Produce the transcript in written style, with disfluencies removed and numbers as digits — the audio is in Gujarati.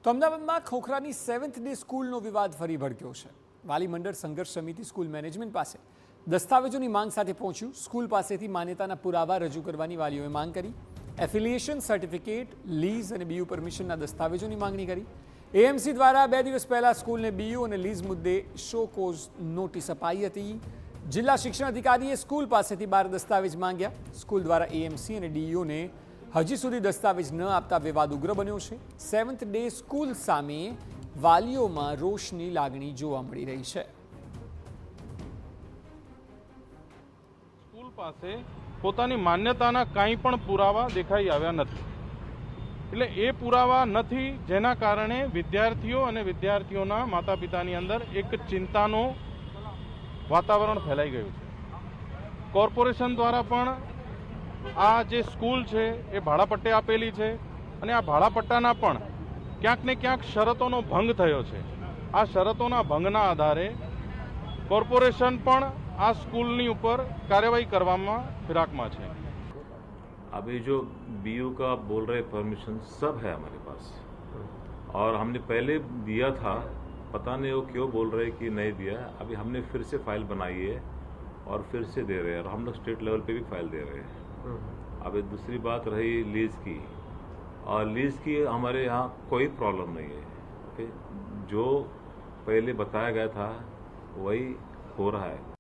તો અમદાવાદમાં ખોખરાની 7th ડે સ્કૂલનો વિવાદ ફરી ભડક્યો છે. વાલી મંડળ સંઘર્ષ સમિતિ સ્કૂલ મેનેજમેન્ટ પાસે દસ્તાવેજોની માંગ સાથે પહોંચ્યું. સ્કૂલ પાસેથી માન્યતાના પુરાવા રજૂ કરવાની વાલીઓએ માંગ કરી. એફિલિએશન સર્ટિફિકેટ, લીઝ અને બીયુ પરમિશનના દસ્તાવેજોની માંગણી કરી. એએમસી દ્વારા 2 દિવસ પહેલા સ્કૂલને બીયુ અને લીઝ મુદ્દે શો કોઝ નોટિસ અપાઈ હતી. જિલ્લા શિક્ષણ અધિકારીએ સ્કૂલ પાસેથી 12 દસ્તાવેજ માંગ્યા. સ્કૂલ દ્વારા એએમસી અને ડીઈઓને હજી સુધી દસ્તાવેજ ન આપતા વિવાદ ઉગ્ર બન્યો છે. 7th ડે સ્કૂલ સામે વાલીઓમાં રોષની લાગણી જોવા મળી રહી છે. સ્કૂલ પાસે પોતાની માન્યતાના કાંઈ પણ પુરાવા દેખાઈ આવ્યા નથી. એટલે એ પુરાવા નથી, જેના કારણે વિદ્યાર્થીઓ અને વિદ્યાર્થીઓના માતા પિતાની અંદર એક ચિંતાનો વાતાવરણ ફેલાઈ ગયું છે. કોર્પોરેશન દ્વારા પણ આ જે સ્કૂલ છે એ ભાડાપટ્ટે આપેલી છે અને આ ભાડાપટ્ટાના પણ ક્યાંક ને ક્યાંક શરતોનો ભંગ થયો છે. આ શરતોના ભંગના આધારે કોર્પોરેશન પણ આ સ્કૂલની ઉપર કાર્યવાહી કરવામાં ફિરાકમાં છે. अभी जो बीयू का बोल रहे परमिशन सब है हमारे पास और हमने पहले दिया था, पता नहीं वो क्यों बोल रहे कि नहीं दिया. अभी हमने फिर से फाइल बनाई है और फिर से दे रहे हैं और हम लोग स्टेट लेवल पे भी फाइल दे रहे हैं. अभी दूसरी बात रही लीज की, और लीज की हमारे यहाँ कोई प्रॉब्लम नहीं है. ओके, जो पहले बताया गया था वही हो रहा है.